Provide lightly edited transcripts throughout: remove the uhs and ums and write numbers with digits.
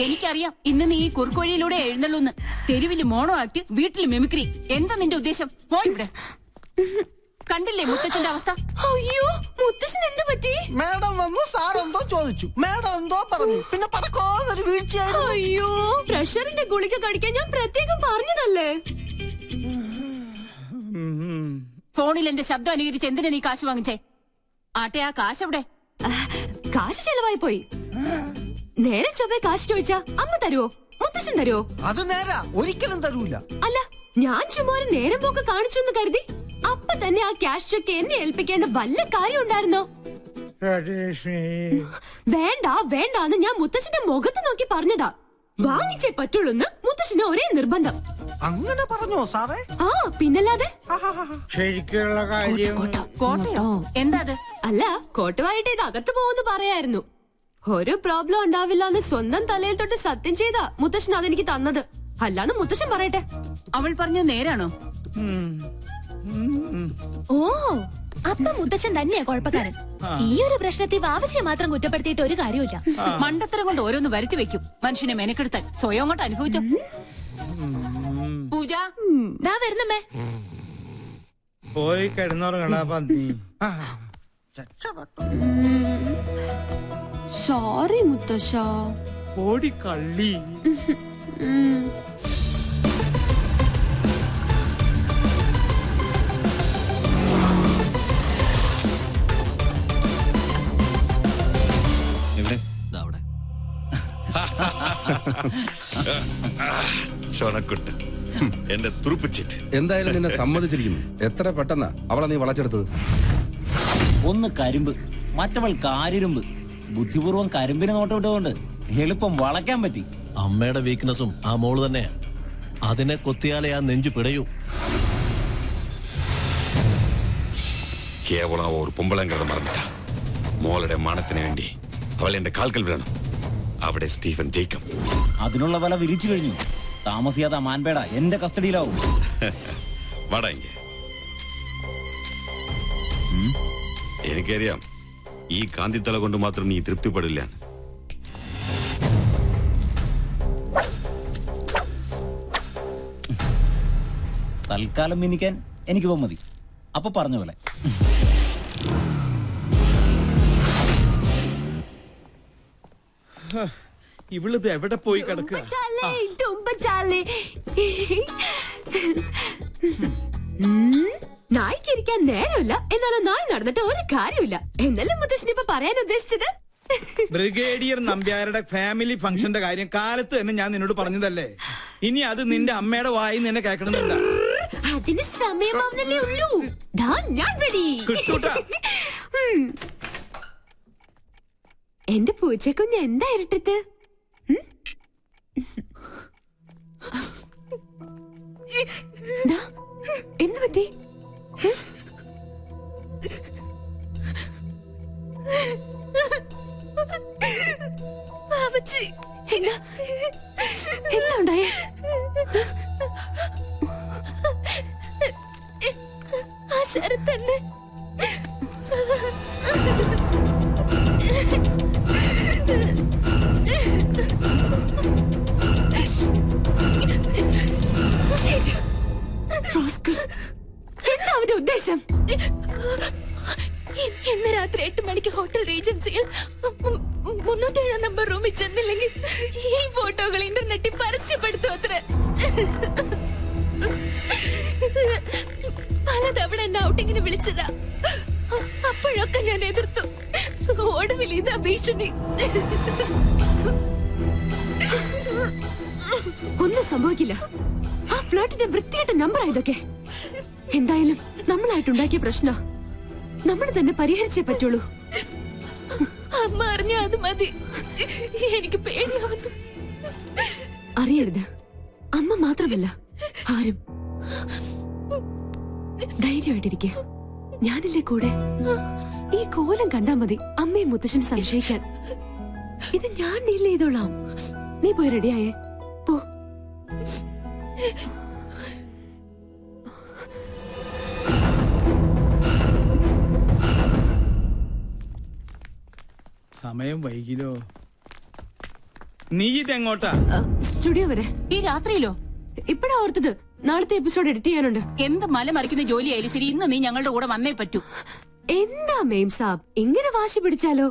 എനിക്കറിയാം ഇന്ന് നീ ഈ കുറുക്കോഴിയിലൂടെ എഴുന്നള്ളൂന്ന്. തെരുവില് മോണോ ആക്ട്, വീട്ടില് മിമിക്രി. എന്താ നിന്റെ ഉദ്ദേശം? പോയിവിടെ. കണ്ടില്ലേ മുത്തച്ഛന്റെ അവസ്ഥ? അയ്യോ, മുത്തശ്ശൻ എന്ത് പറ്റി? മാഡം വന്നു, സാർ എന്തോ ചോദിച്ചു, മാഡം എന്തോ പറഞ്ഞു, പിന്നെ പടക്കോന്നൊരു വീഴ്ചയായിരുന്നു. അയ്യോ, പ്രഷറിന്റെ ഗുളിക കഴിക്കാൻ ഞാൻ പ്രത്യേകം പറഞ്ഞതല്ലേ. ഫോണിൽ എന്റെ ശബ്ദം അനുകരിച്ച് എന്തിനാ നീ കാശ് വാങ്ങിച്ചേ? ആട്ടെ, ആ കാശ് എവിടെ? കാശ് ചെലവായി പോയി. നേരെ ചൊവ്വേ കാശ് ചോദിച്ചാ അമ്മ തരുവോ? മുത്തശ്ശൻ തരുവോ? അത് നേരാ, ഒരിക്കലും തരൂല. അല്ല, ഞാൻ ചുമ്മാ ഒരു നേരം പോക്ക് കാണിച്ചു എന്ന് കരുതി അപ്പൊ തന്നെ ആ ക്യാഷ് ചെക്ക് എന്നെ ഏൽപ്പിക്കേണ്ട വല്ല കാര്യം ഉണ്ടായിരുന്നോ? വേണ്ട വേണ്ടാന്ന് ഞാൻ മുത്തശ്ശന്റെ മുഖത്ത് നോക്കി പറഞ്ഞതാ. വാങ്ങിച്ചേ പറ്റുള്ളൂന്ന് മുത്തശ്ശന് ഒരേ നിർബന്ധം. അങ്ങനെ പറഞ്ഞോ സാറേ? ആ, പിന്നല്ലാതെ. ശരിക്കുള്ള കാര്യം കോട്ടയോ? എന്താ അത്? അല്ല, കോട്ടുവായിട്ട് ഇത് അകത്ത് പോകുന്നു പറയായിരുന്നു. ഒരു പ്രോബ്ലം ഉണ്ടാവില്ല എന്ന് സ്വന്തം തലയിൽ തൊട്ട് സത്യം ചെയ്താ മുത്തശ്ശൻ അതെനിക്ക് തന്നത്. അല്ലാന്ന് മുത്തശ്ശൻ പറയട്ടെ. അവൾ പറഞ്ഞത് നേരാണോ? ഓ, അപ്പൊ മുത്തച്ഛൻ തന്നെയാ കുഴപ്പക്കാരൻ. ഈ ഒരു പ്രശ്നത്തിൽ വാവച്ചിയെ മാത്രം കുറ്റപ്പെടുത്തിയിട്ട് ഒരു കാര്യമില്ല. മണ്ടത്തരം കൊണ്ട് ഓരോന്ന് വരുത്തി വെക്കും. മനുഷ്യനെ മെനക്കെടുത്താൻ സ്വയം അങ്ങോട്ട് അനുഭവിച്ചോ. പൂജ ദാ വരുന്നമ്മേ. പോയി കിടന്നുറങ്ങണ പന്നി. സോറി മുത്തശ്ശ. ഓടി കള്ളി. ചോണക്കുട്ട്, എന്റെ തുറുപ്പിച്ചിട്ട്. എന്തായാലും നിന്നെ സമ്മതിച്ചിരിക്കുന്നു. എത്ര പെട്ടെന്നാ അവളെ നീ വളച്ചെടുത്തത്. ഒന്ന് കരിമ്പ്, മറ്റവൾ കാരിരുമ്പ്. ബുദ്ധിപൂർവ്വം കരിമ്പിനെ നോട്ടമിട്ടുകൊണ്ട് എളുപ്പം വളയ്ക്കാൻ പറ്റി. അമ്മയുടെ വീക്ക്നെസ്സും ആ മോള് തന്നെയാ. അതിനെ കൊത്തിയാലേ ആ നെഞ്ചു പിടയൂ. കേവലം ഒരു പൊമ്പളങ്കരം പറഞ്ഞിട്ട മോളുടെ മാനത്തിന് വേണ്ടി അവൾ എന്റെ കാൽക്കൽ വീണം. അവിടെ സ്റ്റീഫൻ ജയിക്കും. അതിനുള്ള വല വിരിച്ചു കഴിഞ്ഞു. താമസിയാതെ മാൻപേട എന്റെ കസ്റ്റഡിയിലാവും. വടങ്ങ, എനിക്കറിയാം ഈ കാന്തിത്തല കൊണ്ട് മാത്രം നീ തൃപ്തിപ്പെടില്ല. തൽക്കാലം മിനിക്കാൻ എനിക്കിപ്പോ മതി. അപ്പൊ പറഞ്ഞ പോലെ. ഇവളിത് എവിടെ പോയി കിടക്കുക? നായ്ക്കിരിക്കാൻ നേരമില്ല, എന്നാലും നായ് നടന്നിട്ട് ഒരു കാര്യമില്ല എന്നല്ലേ മുത്തശ്ശൻ ഇപ്പൊ പറയാൻ ഉദ്ദേശിച്ചത്? ബ്രിഗേഡിയർ നമ്പ്യാരുടെ ഫാമിലി ഫംഗ്ഷന്റെ കാര്യം കാലത്ത് തന്നെ ഞാൻ നിന്നോട് പറഞ്ഞതല്ലേ. ഇനി അത് നിന്റെ അമ്മയുടെ വായി നിന്നെ കേൾക്കണമെന്നുണ്ട. അതിന് സമയമാവുന്നല്ലേ ഉള്ളൂ. ഞാൻ റെഡി. എന്റെ പൂച്ചക്കുഞ്ഞ് എന്താ ഇരട്ടത്ത്? എന്ത് പറ്റി? എന്താ ഉണ്ടായേ? ആ ശരത്തന്നെ എന്താ അവന്റെ ഉദ്ദേശം? ഇന്ന് രാത്രി 8 മണിക്ക് ഹോട്ടൽ റീജൻസിയിൽ 307 നമ്പർ റൂമിൽ ചെന്നില്ലെങ്കിൽ ഈ ഫോട്ടോകൾ ഇന്റർനെറ്റിൽ പരസ്യപ്പെടുത്തും അത്ര. പലതവണ എന്നെ ഔട്ടിങ്ങിന് വിളിച്ചതാ. അപ്പോഴൊക്കെ ഞാൻ എതിർത്തു. ഒടുവിൽ ഇതാ ഭീഷണി. ഒന്നും സംഭവിക്കില്ല. ആ ഫ്ലോട്ടിന്റെ വൃത്തിയായിട്ട നമ്പറാ ഇതൊക്കെ. എന്തായാലും നമ്മളായിട്ടുണ്ടാക്കിയ പ്രശ്നം നമ്മൾ തന്നെ പരിഹരിച്ചേ പറ്റുള്ളൂ. അമ്മ അറിഞ്ഞ അത് മതി. എനിക്ക് പേടിയാവുന്നു. അറിയരുത്. അമ്മ മാത്രമല്ല, ആരും. ധൈര്യമായിട്ടിരിക്കെ, ഞാനില്ലേ കൂടെ. ഈ കോലം കണ്ടാ മതി അമ്മയും മുത്തശ്ശനും സംശയിക്കാൻ. ഇത് ഞാൻ ഡീൽ ചെയ്തോളാം. നീ പോയി റെഡിയായേ പോ. സമയം വൈകിലോ? നീ ഇതെങ്ങോട്ടാ? സ്റ്റുഡിയോ വരെ. ഈ രാത്രിയിലോ? ഇപ്പഴാ ഓർത്തത്, നാളത്തെ എപ്പിസോഡ് എഡിറ്റ് ചെയ്യാനുണ്ട്. എന്ത് മലമറിക്കുന്ന ജോലിയായാലും ശരി, ഇന്ന് നീ ഞങ്ങളുടെ കൂടെ വന്നേ പറ്റൂ. എന്താ മേം സാബ് ഇങ്ങനെ വാശി പിടിച്ചാലോ?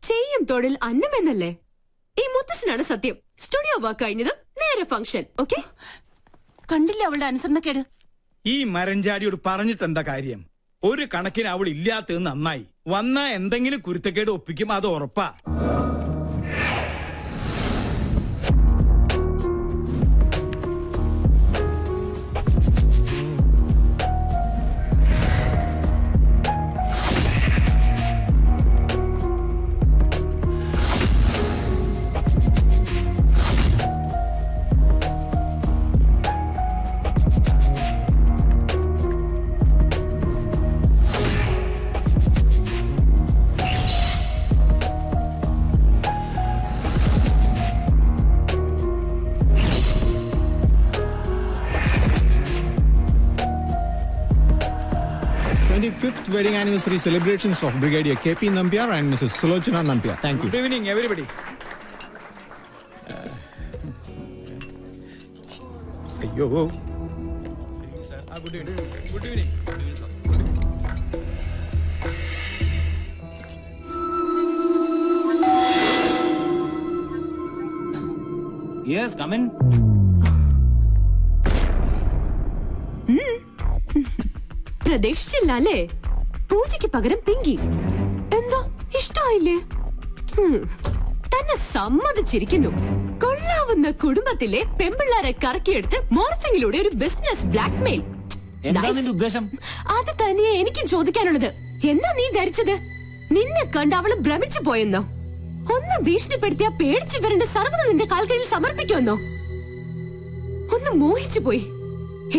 ചെയ്യും തൊഴിൽ അന്നമെന്നല്ലേ? ഈ മുത്തശ്ശനാണ് സത്യം. സ്റ്റുഡിയോ വർക്ക് കഴിഞ്ഞത് നേരെ ഫംഗ്ഷൻ. ഓക്കെ, കണ്ടില്ല അവളുടെ അനുസരണക്കേട്. ഈ മരഞ്ചാടിയോട് പറഞ്ഞിട്ട് എന്താ കാര്യം? ഒരു കണക്കിന് അവൾ ഇല്ലാത്തത് നന്നായി. വന്നാ എന്തെങ്കിലും കുരുത്തക്കേട് ഒപ്പിക്കും, അത് ഉറപ്പാ. Fifth wedding anniversary celebrations of Brigadier KP Nambiar and Mrs. Sulochana Nambiar. Thank you. Good evening, everybody. Ayyo. Good evening. Good evening. Yes, come in. പ്രതീക്ഷിച്ചില്ല അല്ലേ? പൂജയ്ക്ക് പകരം പിങ്കി. എന്താ ഇഷ്ടായില്ലേ? തന്നെ സമ്മതിച്ചിരിക്കുന്നു. കൊള്ളാവുന്ന കുടുംബത്തിലെ പെമ്പിള്ളാരെ കറക്കിയെടുത്ത് മോർഫിംഗിലൂടെ ഒരു ബിസിനസ് ബ്ലാക്ക്മെയിൽ. ഉദ്ദേശം അത് തന്നെയാ എനിക്കും ചോദിക്കാനുള്ളത്. എന്താ നീ ധരിച്ചത്? നിന്നെ കണ്ട് അവള് ഭ്രമിച്ചു പോയെന്നോ? ഒന്ന് ഭീഷണിപ്പെടുത്തിയാ പേടിച്ചു വരേണ്ട സർവ്വത നിന്റെ കാൽക്കീഴിൽ സമർപ്പിക്കുമെന്നോ? ഒന്ന് മോഹിച്ചു പോയി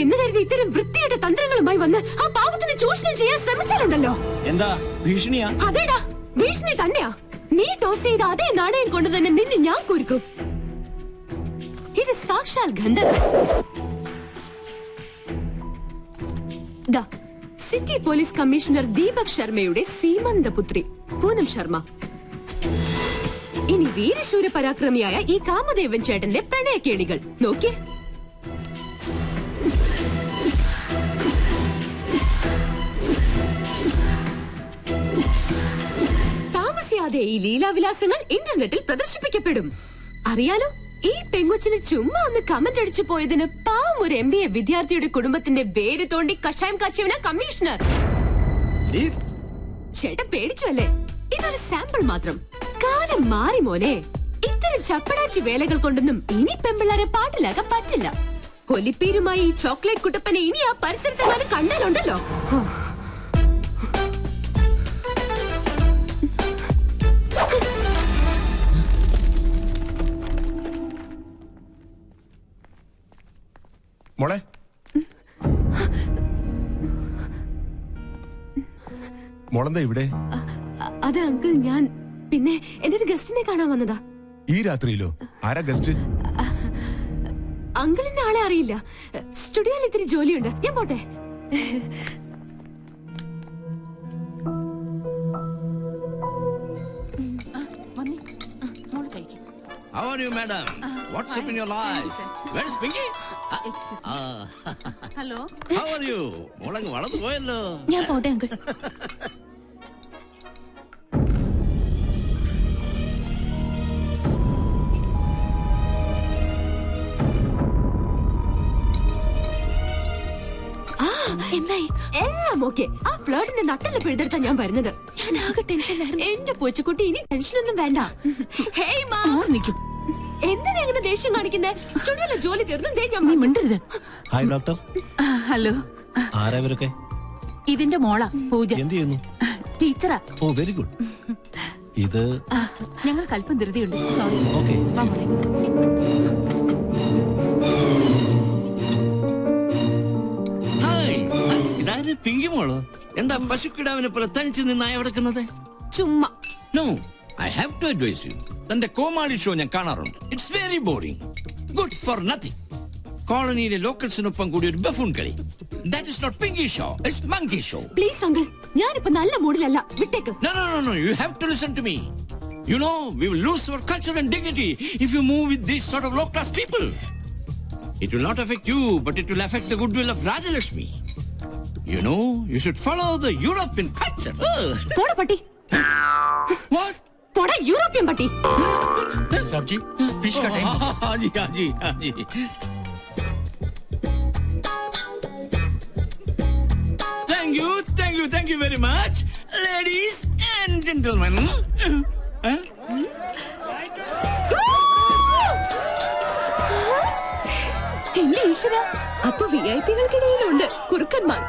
എന്ന് കരുതി ഇത്തരം വൃത്തിയുടെ തന്ത്രങ്ങളുമായി വന്ന് ആ പാവത്തിന് ചൂഷണം ചെയ്യാൻ ശ്രമിച്ചാലുണ്ടല്ലോ. എന്താ ഭീഷണിയാ? അതേടാ, ഭീഷണി തന്നെയാ. നീ ടോസ് ചെയ്ത അതേ നാണയം കൊണ്ട് തന്നെ നിന്നെ ഞാൻ കുരുക്കും. ഇത് സാക്ഷാൽ ഗന്ധർവൻ. സിറ്റി പോലീസ് കമ്മീഷണർ ദീപക് ശർമ്മയുടെ സീമന്തപുത്രി പൂനം ശർമ്മ. ഇനി വീരശൂര പരാക്രമിയായ ഈ കാമദേവൻ ചേട്ടന്റെ പ്രണയക്കേളികൾ നോക്കിയേ. താമസിയാതെ ഈ ലീലാവിലാസങ്ങൾ ഇന്റർനെറ്റിൽ പ്രദർശിപ്പിക്കപ്പെടും. അറിയാലോ, ഈ പെങ്കൊച്ചിന് ചുമ്മാ ഒന്ന് കമന്റ് അടിച്ചു പോയതിന് പാവം ഒരു MBA വിദ്യാർത്ഥിയുടെ കുടുംബത്തിന്റെ വേര് തോണ്ടി കഷായം കാച്ചിയവനാ കമ്മീഷണർ. ചേട്ടൻ പേടിച്ചു അല്ലേ? ഇതൊരു സാമ്പിൾ മാത്രം. കാലം മാറി മോനെ. ഇത്തരം ചപ്പടാച്ചി വേലകൾ കൊണ്ടൊന്നും ഇനി പെമ്പിള്ളാരെ പാട്ടിലാക്കാൻ പറ്റില്ല. ഒലിപ്പീരുമായി ഈ ചോക്ലേറ്റ് കുട്ടപ്പനെ ഇനി ആ പരിസരത്തെങ്ങാനും കണ്ടാലുണ്ടല്ലോ. മോളെ, മോളെന്താ ഇവിടെ? അത് അങ്കിൾ, ഞാൻ പിന്നെ എന്റെ ഒരു ഗസ്റ്റിനെ കാണാൻ വന്നതാ. ഈ രാത്രിയിലോ? ആരാ ഗസ്റ്റ്? അങ്കിളിന്റെ ആളെ അറിയില്ല. സ്റ്റുഡിയോയിൽ ഇത്തിരി ജോലിയുണ്ട്, ഞാൻ പോട്ടെ. How are you, madam? What's up in your life? Where is Pinky? Excuse me. Hello. How are you? മോളങ്ങ് വളർന്നു പോയല്ലോ. ഞാൻ പോട്ടെ അങ്കിൾ. എന്തായി? എല്ലാം ഓക്കെ. ആ ഫ്ലേർട്ടിന്റെ നട്ടല് പിഴുതെടുത്താ ഞാൻ വരുന്നത്. ഞാൻ ആകെ ടെൻഷനിലായിരുന്നു. എന്റെ പൂച്ചക്കുട്ടി, ഇനി ടെൻഷനൊന്നും വേണ്ട. ഹേയ് മാം, നിൽക്കും. എന്തിനാ ഇങ്ങനെ ദേഷ്യം കാണിക്കുന്നേ? സ്റ്റുഡിയോയിലെ ജോലി തീർന്നു. നീ മിണ്ടരുത്. Hi doctor. ഹലോ. ആരാ ഇവരൊക്കെ? ഇതിന്റെ മോളാ പൂജ. എന്ത് ചെയ്യുന്നു? ടീച്ചറാ. ഓ, വെരി ഗുഡ്. ഇത് ഞങ്ങൾക്ക് അല്പം ധൃതിയുണ്ട്. സോറി. ഓക്കെ. ഇതാര് പിങ്കി മോളോ? എന്താ പശുക്കിടാവിനെ പോലെ തനിച്ച് നിന്നായി കിടക്കുന്നത്? ചുമ്മാ. No, I have to advise you. തന്റെ കോമാളി ഷോ ഞാൻ കാണാറുണ്ട്. It's very boring, good for nothing. കോളനിയിലെ ലോക്കൽസിനൊപ്പം കൂടി ഒരു ബഫൂൺ കളി. That is not pinky show, it's monkey show. Please uncle, ഞാനിപ്പോ നല്ല മൂഡിലല്ല, വിട്ടേക്ക്. No no no no, you have to listen to me. You know, we will lose our culture and dignity if you move with these sort of low-class people. It will not affect you, but it will affect the goodwill of Rajalakshmi. You know, you should follow the European culture. പോടാ പട്ടി. What? പോടാ European പട്ടി. സാബ്ജി, fish ka time. हाँ जी. Thank you very much, ladies and gentlemen. എന്റെ ഈശ്വര, അപ്പൊ വിഐപികൾക്കിടയിലുണ്ട് കുറുക്കന്മാർ.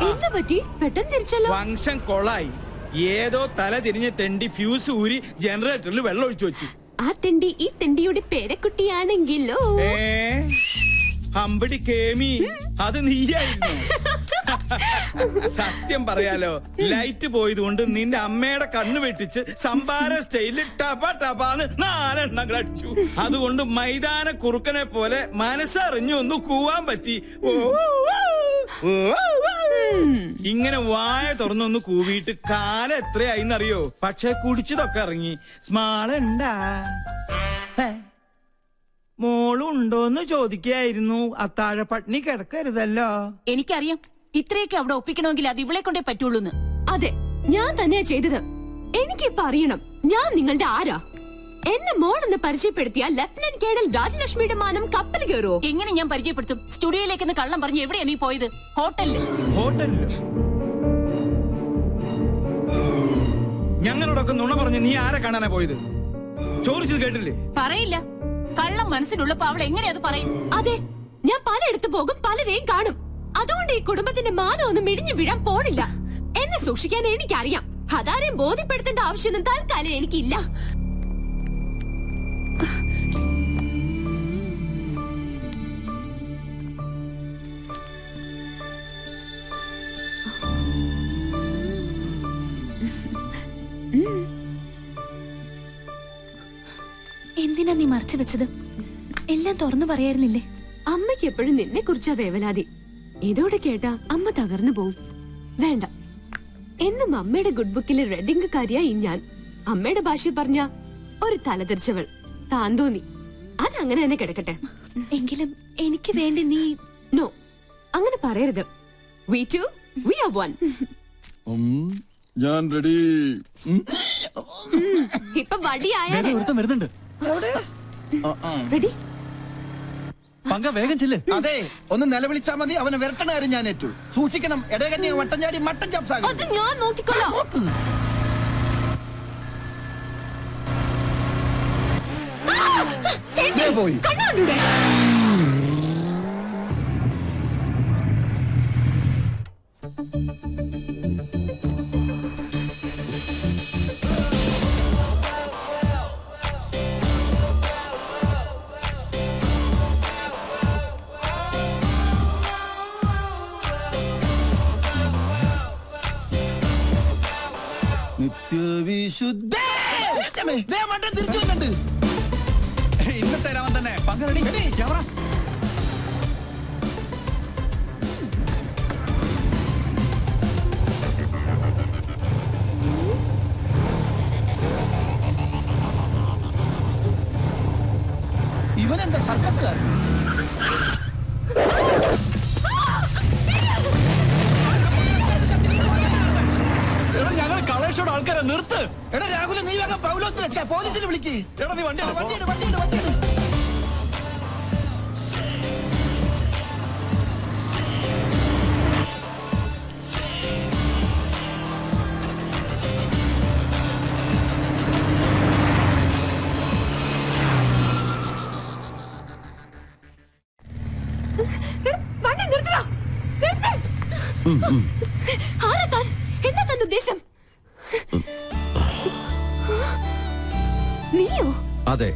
എന്താ പറ്റി? പെട്ടെന്ന് തിരിച്ചല്ലോ. ഫംഗ്ഷൻ കൊളായി. ഏതോ തല തിരിഞ്ഞ തെണ്ടി ഫ്യൂസ് ഊരി ജനറേറ്ററിൽ വെള്ളം ഒഴിച്ചു വെച്ചു. ആ തെണ്ടി ഈ തെണ്ടിയുടെ പേരക്കുട്ടിയാണെങ്കിലോ? ഹമ്പടി കേമി, അത് നീയായിരുന്നു. സത്യം പറയാലോ, ലൈറ്റ് പോയതുകൊണ്ട് നിന്റെ അമ്മയുടെ കണ്ണ് വെട്ടിച്ച് സംഭാര സ്റ്റൈലിൽ ടപാന്ന് 4 എണ്ണം അടിച്ചു. അതുകൊണ്ട് മൈതാന കുറുക്കനെ പോലെ മനസ്സറിഞ്ഞു ഒന്ന് കൂവാൻ പറ്റി. ഇങ്ങനെ വായ തുറന്നൊന്ന് കൂവിയിട്ട് കാലം എത്രയായിന്നറിയോ? പക്ഷെ കുടിച്ചതൊക്കെ ഇറങ്ങി. സ്മാളുണ്ടാ മോളുണ്ടോന്ന് ചോദിക്കായിരുന്നു. അത്താഴ പട്ടിണി കിടക്കരുതല്ലോ. എനിക്കറിയാം, ഇത്രയൊക്കെ അവിടെ ഒപ്പിക്കണമെങ്കിൽ അത് ഇവളെ കൊണ്ടേ പറ്റുള്ളൂന്ന്. അതെ, ഞാൻ തന്നെയാ ചെയ്തത്. എനിക്കിപ്പോ അറിയണം ഞാൻ നിങ്ങളുടെ ആരാ. എന്നെ മോളെന്ന് പരിചയപ്പെടുത്തിയ ലഫ്റ്റനന്റ് കേണൽ രാജലക്ഷ്മിയുടെ മാനം കപ്പൽ കയറുമോ? എങ്ങനെ ഞാൻ പരിചയപ്പെടുത്തും? സ്റ്റുഡിയോയിലേക്ക് കള്ളം പറഞ്ഞ് എവിടെയാ നീ പോയത്? ഹോട്ടലിലോ? ഞങ്ങളോടൊക്കെ നുണ പറഞ്ഞ് നീ ആരെ കാണാനാ പോയത്? ചോദിച്ചത് കേട്ടില്ലേ? പറയില്ല. കള്ളം മനസ്സിലുള്ളപ്പോ അവൾ എങ്ങനെ അത് പറയും? അതെ, ഞാൻ പലയിടത്ത് പോകും, പലരെയും കാണും. അതുകൊണ്ട് ഈ കുടുംബത്തിന്റെ മാനം ഒന്നും ഇടിഞ്ഞു വീഴാൻ പോണില്ല. എന്നെ സൂക്ഷിക്കാൻ എനിക്കറിയാം. അതാരെയും ബോധ്യപ്പെടുത്തേണ്ട ആവശ്യമൊന്നും തൽക്കാലം എനിക്കില്ല. എന്തിനാ നീ മറച്ചു വെച്ചത്? എല്ലാം തുറന്നു പറയായിരുന്നില്ലേ? അമ്മയ്ക്ക് എപ്പോഴും നിന്നെ കുറിച്ചാ വേവലാതി. ഇതോടെ കേട്ടാ അമ്മ തകർന്നു പോവും. വേണ്ട, എന്നും അമ്മയുടെ ഗുഡ് ബുക്കിലെ റെഡിംഗ് കാര്യായി ഞാൻ. അമ്മയുടെ ഭാഷ പറഞ്ഞ ഒരു തലതെറിച്ചവൾ, താൻ തോന്നി. അതങ്ങനെ തന്നെ കിടക്കട്ടെ. എങ്കിലും എനിക്ക് വേണ്ടി നീ... നോ, അങ്ങനെ പറയരുത്. We two, we are one. ഞാൻ റെഡി. ഇപ്പൊ വടിയായാലേ. വരുന്നുണ്ട്. റെഡി? പങ്ക വേഗം ചെല്ല്. അതെ, ഒന്ന് നിലവിളിച്ചാ മതി. അവനെ വിരട്ടണ കാര്യം ഞാൻ ഏറ്റു. സൂക്ഷിക്കണം, ഇടകന്നി വട്ടം ചാടി മട്ടൻ ചാപ്സാകും. അത് ഞാൻ നോക്കിക്കൊള്ളാം. പോയി കണ്ണാണ്ടൂടെ? നിത്യവിശുദ്ധ മട്ടൻ തിരിച്ചു വന്നിട്ട് ഇന്നത്തെ രാമൻ തന്നെ. പങ്ക റെഡി. ക്യാമറ. ഇവനെന്താ സർക്കസുകാരൻ? ഞങ്ങൾ കളേഷോട് ആൾക്കാരെ നിർത്ത്. എടാ രാഹുൽ, നീ വേഗം പൗലോസിനെ പോലീസിൽ വിളിക്ക്. എടാ നീ വണ്ടി വണ്ടി നിർത്തടാ. നിർത്ത്. ആരാ താൻ? എന്താ തന്റെ ഉദ്ദേശം? നീയോ? അതെ,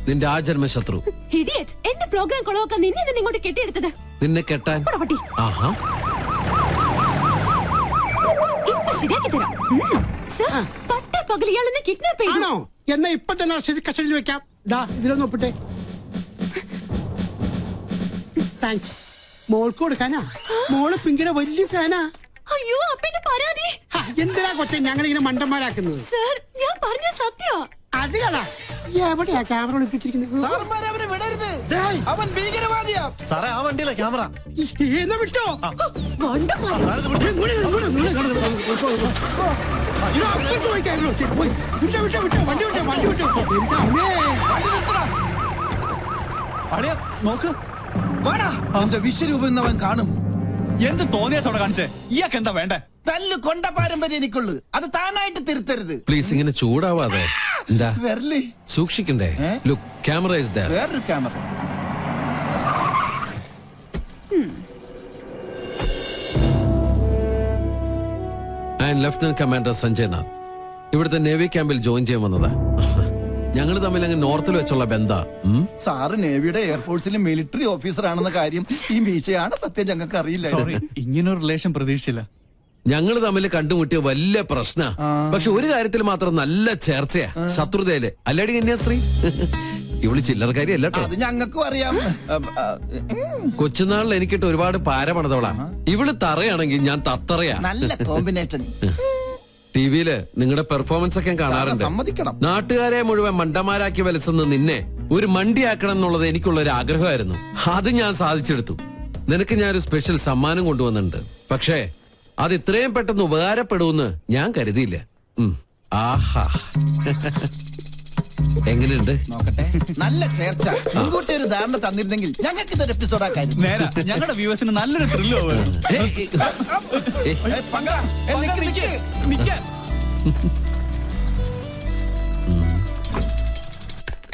നിന്റെ ആജന്മ ശത്രു. ഇഡിയറ്റ്. എന്റെ പ്രോഗ്രാം കൊളവാക്കാൻ നിന്നെ തന്നെ ഇങ്ങോട്ട് കെട്ടിയെടുത്തത്. നിന്നെ കെട്ടാൻ? പട്ടി. ആഹാ, ഇപ്പൊ ശരിയാക്കി തരാം. സർ, പട്ട പകൽ ഇയാളെന്നെ കിഡ്നാപ്പ് ചെയ്തു. എന്നാ ഇപ്പൊ തന്നെ കസ്റ്റഡിയിൽ വെക്കാം. ഇതിലൊന്ന് ഒപ്പിട്ടെ. താങ്ക്സ്. മോൾക്ക് കൊടുക്കാനാ? മോള് പിങ്കിയുടെ വലിയ ഫാനാ. അയ്യോ അപ്പന്റെ പരാതി. എന്തിനാ കൊച്ചെ ഞങ്ങളിങ്ങനെ മണ്ടന്മാരാക്കുന്നത്? സർ ഞാൻ പറഞ്ഞ സത്യം. അത് കളാ. എവിടെയാ ക്യാമറ ഒളിപ്പിച്ചിരിക്കുന്നത്? അവനെ വിടരുത്, അവൻ ഭീകരവാദിയാ. സാറേ ആ വണ്ടിയിലെ ക്യാമറ എന്നാ വിട്ടോ. നോക്ക്, അവന്റെ വിശ്വരൂപം ഇന്നവൻ കാണും. എന്ത് തോന്നിയാസോടെ കാണിച്ചേ? ഇയാൾക്ക് എന്താ വേണ്ടേ? തല്ല് കൊണ്ട പാരമ്പര്യം എനിക്കുള്ളു, അത് താനായിട്ട് തിരുത്തരുത്. പ്ലീസ് ഇങ്ങനെ ചൂടാവാതെ. എന്താ വരല്ലേ, സൂക്ഷിക്കണ്ടേ? Look, camera is there. വേറൊരു camera. Lieutenant commander Sanjay Nath ഇവിടുത്തെ നേവി ക്യാമ്പിൽ ജോയിൻ ചെയ്യാൻ വന്നതാ. ഞങ്ങൾ തമ്മിൽ അങ്ങ് നോർത്തിൽ വെച്ചുള്ള ബന്ധ. സാറ് നേവിയുടെ എയർഫോഴ്സിലെ മിലിറ്ററി ഓഫീസർ ആണെന്ന കാര്യം ഈ മീശയാണ് സത്യം ഞങ്ങൾക്ക് അറിയില്ല. ഇങ്ങനൊരു റിലേഷൻ പ്രതീക്ഷിച്ചില്ല. ഞങ്ങൾ തമ്മിൽ കണ്ടുമുട്ടിയ വലിയ പ്രശ്ന. പക്ഷെ ഒരു കാര്യത്തിൽ മാത്രം നല്ല ചേർച്ചയാ, ശത്രുതയില്. അല്ലടി കന്യാസ്ത്രീ, ഇവള് ചില്ലറക്കാരി അല്ലട്ടോ. അത് ഞങ്ങൾക്കും അറിയാം. കൊച്ചുനാളിൽ എനിക്കിട്ട് ഒരുപാട് പാര പണിതവളാ. ഇവള് തറയാണെങ്കിൽ ഞാൻ തത്തറയാ. നല്ല കോമ്പിനേഷൻ. ടിവിയില് നിങ്ങളുടെ പെർഫോമൻസ് ഒക്കെ കാണാറുണ്ട്. സമ്മതിക്കണം. നാട്ടുകാരെ മുഴുവൻ മണ്ടന്മാരാക്കി വലിച്ചെന്ന് നിന്നെ ഒരു മണ്ടിയാക്കണം എന്നുള്ളത് എനിക്കുള്ള ഒരു ആഗ്രഹമായിരുന്നു. അത് ഞാൻ സാധിച്ചെടുത്തു. നിനക്ക് ഞാനൊരു സ്പെഷ്യൽ സമ്മാനം കൊണ്ടുവന്നിട്ടുണ്ട്. പക്ഷേ അത് ഇത്രയും പെട്ടെന്ന് ഉപകാരപ്പെടുമെന്ന് ഞാൻ കരുതിയില്ല. ആഹാ, എങ്ങനെയുണ്ട്? നോക്കട്ടെ, നല്ല ചേർച്ച. മുൻകൂട്ടി ഒരു ധാരണ തന്നിരുന്നെങ്കിൽ ഞങ്ങൾക്ക് ഇതൊരു എപ്പിസോഡ് ആക്കായിരുന്നു. ഞങ്ങളുടെ വ്യൂവേഴ്സിന് നല്ലൊരു ത്രില്ല് നിൽക്കാൻ